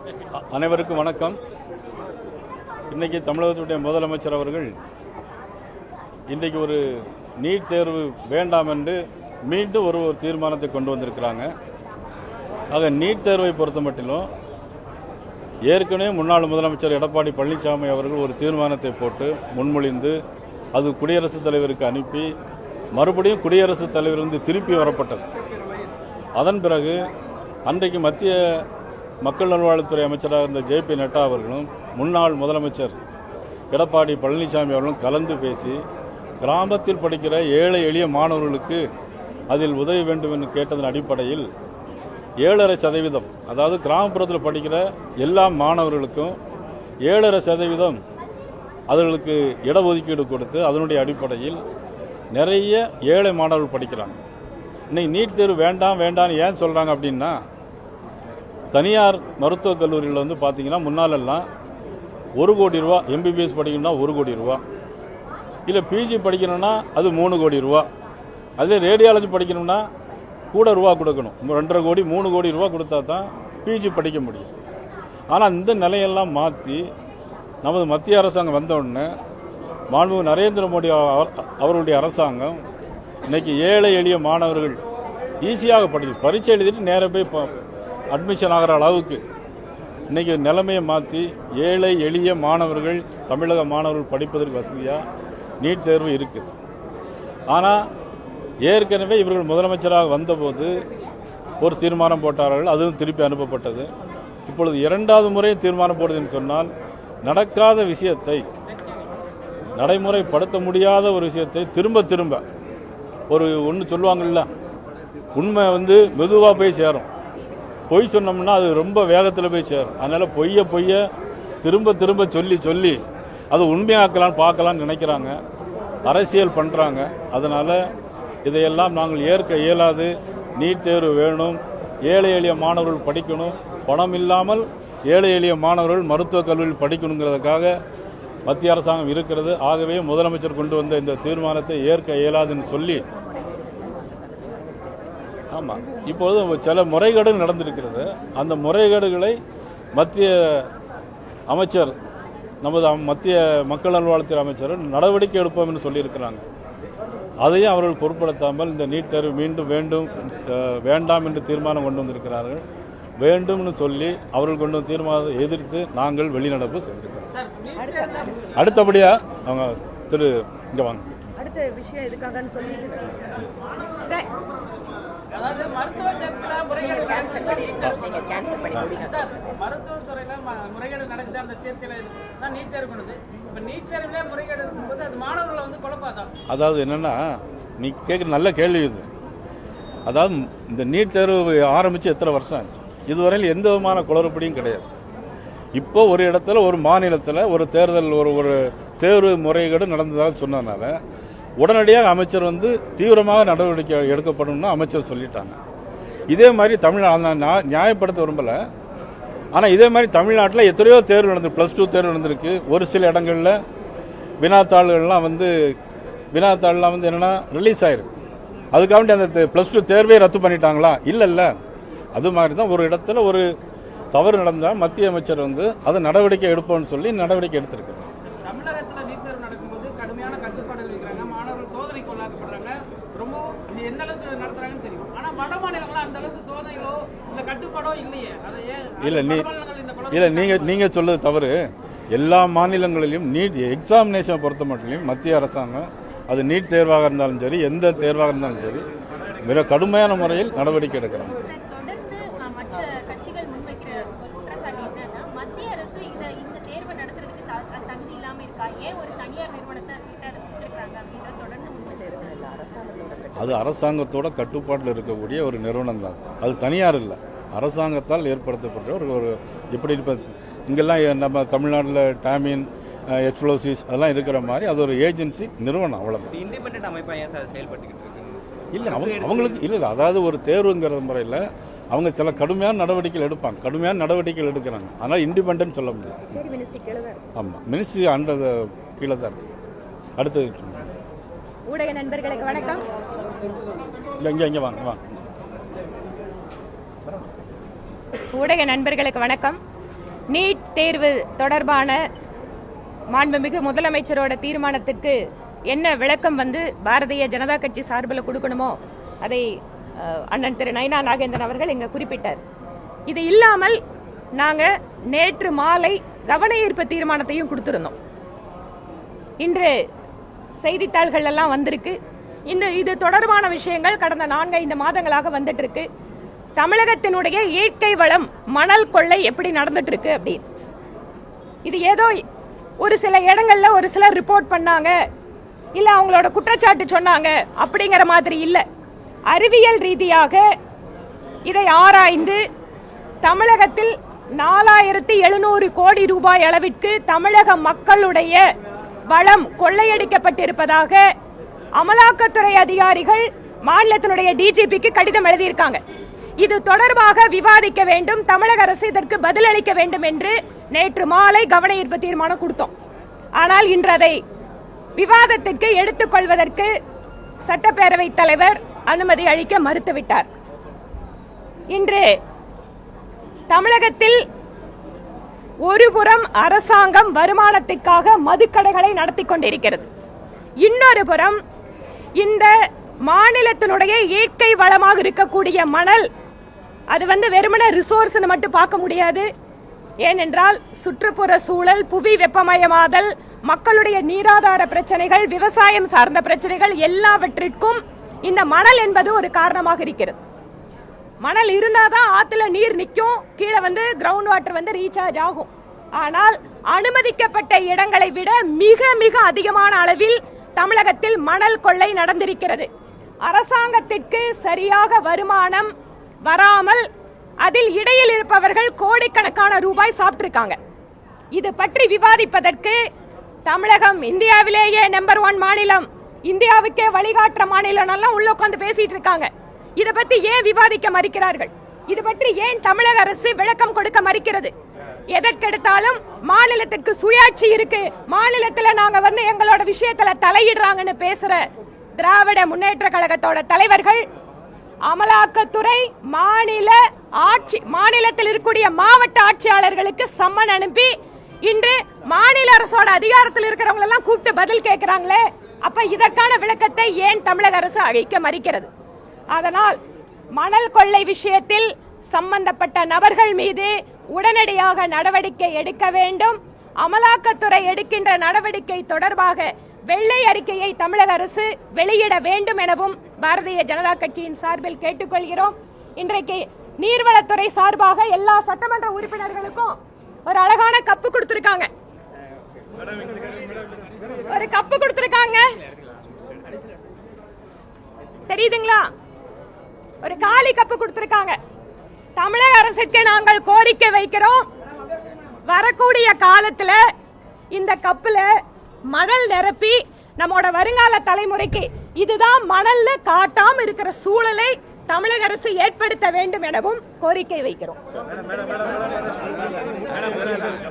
அனைவருக்கும் வணக்கம். இன்றைக்கி தமிழகத்துடைய முதலமைச்சர் அவர்கள் இன்றைக்கு ஒரு நீட் தேர்வு வேண்டாம் என்று மீண்டும் ஒரு தீர்மானத்தை கொண்டு வந்திருக்கிறாங்க. ஆக நீட் தேர்வை பொறுத்த மட்டிலும் ஏற்கனவே முன்னாள் முதலமைச்சர் எடப்பாடி பழனிசாமி அவர்கள் ஒரு தீர்மானத்தை போட்டு முன்மொழிந்து அது குடியரசுத் தலைவருக்கு அனுப்பி மறுபடியும் குடியரசுத் தலைவர் திருப்பி வரப்பட்டது. அதன் பிறகு அன்றைக்கு மத்திய மக்கள் நல்வாழ்வுத்துறை அமைச்சராக இருந்த JP நட்டா அவர்களும் முன்னாள் முதலமைச்சர் எடப்பாடி பழனிசாமி அவர்களும் கலந்து பேசி கிராமத்தில் படிக்கிற ஏழை எளிய மாணவர்களுக்கு அதில் உதவி வேண்டும் என்று கேட்டதன் அடிப்படையில் 7.5%, அதாவது கிராமப்புறத்தில் படிக்கிற எல்லா மாணவர்களுக்கும் 7.5% அவர்களுக்கு இடஒதுக்கீடு கொடுத்து அதனுடைய அடிப்படையில் நிறைய ஏழை மாணவர்கள் படிக்கிறாங்க. இன்னைக்கு நீட் தேர்வு வேண்டாம்னு ஏன் சொல்கிறாங்க அப்படின்னா, தனியார் மருத்துவக் கல்லூரியில் பார்த்தீங்கன்னா முன்னாலெல்லாம் 1 கோடி ரூபா MBBS படிக்கணும்னா 1 கோடி ரூபா, இல்லை PG படிக்கணும்னா அது 3 கோடி ரூபா, அதே ரேடியாலஜி படிக்கணும்னா கூட ரூபா கொடுக்கணும். 2.5 கோடி 3 கோடி ரூபா கொடுத்தா தான் PG படிக்க முடியும். ஆனால் இந்த நிலையெல்லாம் மாற்றி நமது மத்திய அரசாங்கம் வந்த உடனே மாண்புமிகு நரேந்திர மோடி அவர்களுடைய அரசாங்கம் இன்னைக்கு ஏழை எளிய மாணவர்கள் ஈஸியாக பரீட்சை எழுதிட்டு நேராக போய் அட்மிஷன் ஆகிற அளவுக்கு இன்றைக்கி நிலைமையை மாற்றி ஏழை எளிய மாணவர்கள், தமிழக மாணவர்கள் படிப்பதற்கு வசதியாக நீட் தேர்வு இருக்குது. ஆனால் ஏற்கனவே இவர்கள் முதலமைச்சராக வந்தபோது ஒரு தீர்மானம் போட்டார்கள், அதுவும் திருப்பி அனுப்பப்பட்டது. இப்பொழுது 2வது முறை தீர்மானம் போடுதுன்னு சொன்னால் நடக்காத விஷயத்தை, நடைமுறைப்படுத்த முடியாத ஒரு விஷயத்தை திரும்ப ஒன்று சொல்லுவாங்கல்ல, உண்மை மெதுவாக போய் சேரும், பொய் சொன்னோம்னா அது ரொம்ப வேகத்தில் போய் சேரும். அதனால் பொய்ய திரும்ப சொல்லி அது உண்மையாக்கலான்னு பார்க்கலான்னு நினைக்கிறாங்க, அரசியல் பண்ணுறாங்க. அதனால் இதையெல்லாம் நாங்கள் ஏற்க இயலாது. நீட் தேர்வு வேணும், ஏழை எளிய மாணவர்கள் படிக்கணும், பணம் இல்லாமல் ஏழை எளிய மாணவர்கள் மருத்துவக் கல்லூரியில் படிக்கணுங்கிறதுக்காக மத்திய அரசாங்கம் இருக்கிறது. ஆகவே முதலமைச்சர் கொண்டு வந்த இந்த தீர்மானத்தை ஏற்க இயலாதுன்னு சொல்லி, ஆமாம், இப்போது சில முறைகேடு நடந்திருக்கிறது. அந்த முறைகேடுகளை மத்திய அமைச்சர், நமது மத்திய மக்கள் நல்வாழ்வுத்துறை அமைச்சர் நடவடிக்கை எடுப்போம் என்று சொல்லியிருக்கிறாங்க. அதையும் அவர்கள் பொருட்படுத்தாமல் இந்த நீட் தேர்வு மீண்டும் வேண்டாம் என்று தீர்மானம் கொண்டு வந்திருக்கிறார்கள். வேண்டும்னு சொல்லி அவர்கள் கொண்டு வந்த தீர்மானத்தை எதிர்த்து நாங்கள் வெளிநடப்பு செய்திருக்கிறோம். அடுத்தபடியா அவங்க இங்க வாங்க. அடுத்த விஷயம் எதுக்காகன்னு சொல்லி மருத்துவத்துறையில முறைகேடு நடக்குது. அந்த சேர்க்கையில நீட் தேர்வு பண்ணுது. இப்ப நீட் தேர்வுல முறைகேடு இருக்கும்போது அது மாணவர்களை குழப்பாதான். அதாவது என்னன்னா, நீ கேட்குற நல்ல கேள்வி இது. அதாவது இந்த நீட் தேர்வு ஆரம்பிச்சு எத்தனை வருஷம் ஆச்சு? இதுவரையில் எந்த விதமான குளறுபடியும் கிடையாது. இப்போ ஒரு இடத்துல ஒரு மாநிலத்தில் ஒரு தேர்தல் ஒரு தேர்வு முறைகேடு நடந்ததாக சொன்னதுனால உடனடியாக அமைச்சர் தீவிரமாக நடவடிக்கை எடுக்கப்படணும்னு அமைச்சர் சொல்லிட்டாங்க. இதே மாதிரி தமிழ்நாடு நியாயப்படுத்த விரும்பலை, ஆனால் இதே மாதிரி தமிழ்நாட்டில் எத்தனையோ தேர்வு நடந்திருக்கு. +2 தேர்வு நடந்திருக்கு. ஒரு சில இடங்களில் வினாத்தாள்கள்லாம் என்னென்னா ரிலீஸ் ஆகிருக்கு. அதுக்காக அந்த +2 தேர்வே ரத்து பண்ணிட்டாங்களா? இல்லை. அது மாதிரி தான் ஒரு இடத்துல ஒரு தவறு நடந்தால் மத்திய அமைச்சர் அதை நடவடிக்கை எடுப்போம்னு சொல்லி நடவடிக்கை எடுத்திருக்கிறார். தமிழகத்தில் நீட் தேர்வு நடக்கும்போது கடுமையான கட்டுப்பாடுகள் வைக்கிறாங்க. மாணவர்கள் சோதனைக்கு உள்ளாக்கப்படுறாங்க. ரொம்ப எந்த அளவுக்கு நடத்துறாங்கன்னு தெரியும். ஆனால் வட மாநிலங்கள் அந்த அளவுக்கு சோதனைகளோ இல்லை கட்டுப்பாடோ இல்லையே. அதை இல்லை நீங்க சொல்றது தவறு. எல்லா மாநிலங்களிலும் நீட் எக்ஸாமினேஷன் பொறுத்த மட்டும் மத்திய அரசாங்கம் அது நீட் தேர்வாக இருந்தாலும் சரி, எந்த தேர்வாக இருந்தாலும் சரி, மிக கடுமையான முறையில் நடவடிக்கை எடுக்கிறாங்க. அது அரசாங்கத்தோட கட்டுப்பாட்டில் இருக்கக்கூடிய ஒரு நிறுவனம் தான். அது தனியார் இல்லை, அரசாங்கத்தால் ஏற்படுத்தப்பட்ட ஒரு எப்படி இங்கெல்லாம் நம்ம தமிழ்நாட்டில் டாமின், எக்ஸ்ப்ளோசிவ்ஸ் அதெல்லாம் இருக்கிற மாதிரி அது ஒரு ஏஜென்சி நிறுவனம், அவ்வளோதான். இண்டிபெண்டன்ட் அமைப்பாக ஏன் சார் செயல்பட்டுக்கிட்டு இருக்கு? இல்லை அவங்களுக்கு இல்லை, அதாவது ஒரு தேர்வுங்கிற முறையில் அவங்க சில கடுமையான நடவடிக்கைகள் எடுப்பாங்க, கடுமையான நடவடிக்கைகள் எடுக்கிறாங்க. அதனால் இண்டிபெண்டன்ட் சொல்ல முடியாது. ஆமாம், மினிஸ்ட்ரி அண்டர் கீழே தான் இருக்குது. அடுத்தது ஊடக நண்பர்களுக்கு வணக்கம். இல்லை இங்கே வாங்க. ஊடக நண்பர்களுக்கு வணக்கம். நீட் தேர்வு தொடர்பான மாண்புமிகு முதலமைச்சரோட தீர்மானத்திற்கு என்ன விளக்கம் பாரதிய ஜனதா கட்சி சார்பில் கொடுக்கணுமோ அதை அண்ணன் திரு நயினா நாகேந்திரன் அவர்கள் இங்க குறிப்பிட்டார். இது இல்லாமல் நாங்க நேற்று மாலை கவன ஈர்ப்பு தீர்மானத்தையும் கொடுத்திருந்தோம். இன்று செய்தித்தாள்கள் எல்லாம் வந்திருக்கு. இது தொடர்பான விஷயங்கள் கடந்த 4-5 மாதங்களாக வந்துட்டு இருக்கு. தமிழகத்தினுடைய இயற்கை வளம் மணல் கொள்ளை எப்படி நடந்துட்டு இருக்கு அப்படின்னு இது ஏதோ ஒரு சில இடங்கள்ல ஒரு சிலர் ரிப்போர்ட் பண்ணாங்க, இல்ல அவங்களோட குற்றச்சாட்டு சொன்னாங்க அப்படிங்கிற மாதிரி இல்ல. அறிவியல் ரீதியாக இதை ஆராய்ந்து தமிழகத்தில் 4700 கோடி ரூபாய் அளவிற்கு தமிழக மக்களுடைய வளம் கொள்ளையடிக்கப்பட்டிருப்பதாக அமலாக்கத்துறை அதிகாரிகள் மாநிலத்தினுடைய டிஜிபிக்கு கடிதம் எழுதியிருக்காங்க. இது தொடர்பாக விவாதிக்க வேண்டும், தமிழக அரசு இதற்கு பதிலளிக்க வேண்டும் என்று நேற்று மாலை கவன ஈர்ப்பு தீர்மானம் கொடுத்தோம். ஆனால் இன்று அதை விவாதத்திற்கு எடுத்துக்கொள்வதற்கு சட்டப்பேரவைத் தலைவர் அனுமதி அளிக்க மறுத்துவிட்டார். இன்று தமிழகத்தில் ஒருபுறம் அரசாங்கம் வருமானத்திற்காக மதுக்கடைகளை நடத்தி கொண்டிருக்கிறது, இன்னொரு புறம் இந்த மாநிலத்தினுடைய இயற்கை வளமாக இருக்கக்கூடிய மணல் அது வெறுமன ரிசோர்ஸ் மட்டும் பார்க்க முடியாது. ஏனென்றால் சுற்றுப்புற சூழல், புவி வெப்பமயமாதல், மக்களுடைய நீராதார பிரச்சனைகள், விவசாயம் சார்ந்த பிரச்சனைகள் எல்லாவற்றிற்கும் இந்த மணல் என்பது ஒரு காரணமாக இருக்கிறது. மணல் இருந்தாதான் ஆத்துல நீர் நிற்கும், கீழே கிரவுண்ட் வாட்டர் ரீசார்ஜ் ஆகும். ஆனால் அனுமதிக்கப்பட்ட இடங்களை விட மிக மிக அதிகமான அளவில் தமிழகத்தில் மணல் கொள்ளை நடந்திருக்கிறது. அரசாங்கத்திற்கு சரியாக வருமானம் வராமல் அதில் இடையில் இருப்பவர்கள் கோடிக்கணக்கான ரூபாய் சாப்பிட்டிருக்காங்க. இது பற்றி விவாதிப்பதற்கு தமிழகம் இந்தியாவிலேயே நம்பர் 1 மாநிலம், இந்தியாவுக்கே வழிகாட்டுற மாநிலம் எல்லாம் உள்ள உட்கார்ந்து பேசிட்டு இருக்காங்க. இதை பத்தி ஏன் விவாதிக்க மறுக்கிறார்கள்? இது பற்றி ஏன் தமிழக அரசு விளக்கம் கொடுக்க மறுக்கிறது? எதற்கெடுத்தாலும் மாநிலத்திற்கு சுயாட்சி இருக்கு, மாநிலத்துல நாங்க எங்களோட விஷயத்துல தலையிடுறாங்கன்னு பேசுற திராவிட முன்னேற்ற கழகத்தோட தலைவர்கள் அமலாக்கத்துறை மாநிலத்தில் இருக்கக்கூடிய மாவட்ட ஆட்சியாளர்களுக்கு சம்மன் அனுப்பி இன்று மாநில அரசோட அதிகாரத்தில் இருக்கிறவங்க எல்லாம் கூப்பிட்டு பதில் கேட்கிறாங்களே, அப்ப இதற்கான விளக்கத்தை ஏன் தமிழக அரசு அளிக்க மறுக்கிறது? அதனால் மணல் கொள்ளை விஷயத்தில் சம்பந்தப்பட்ட நபர்கள் மீது உடனடியாக நடவடிக்கை எடுக்க வேண்டும். அமலாக்கத்துறை எடுக்கின்ற நடவடிக்கை தொடர்பாக வெள்ளை அறிக்கையை தமிழக அரசு வெளியிட வேண்டும் எனவும் பாரதிய ஜனதா கட்சியின் சார்பில் கேட்டுக்கொள்கிறோம். இன்றைக்கு நீர்வளத்துறை சார்பாக எல்லா சட்டமன்ற உறுப்பினர்களுக்கும் ஒரு அழகான கப்பு கொடுத்திருக்காங்க. ஒரு கப்பு கொடுத்திருக்காங்க, தெரியுதுங்களா? ஒரு காலி கப்பு கொடுத்திருக்காங்க. தமிழக அரசுக்கு நாங்கள் கோரிக்கை வைக்கிறோம், வரக்கூடிய காலத்துல இந்த கப்புல மணல் நிரப்பி நம்மோட வருங்கால தலைமுறைக்கு இதுதான் மணல்ல காட்டாம இருக்கிற சூழலை தமிழக அரசு ஏற்படுத்த வேண்டும் எனவும் கோரிக்கை வைக்கிறோம்.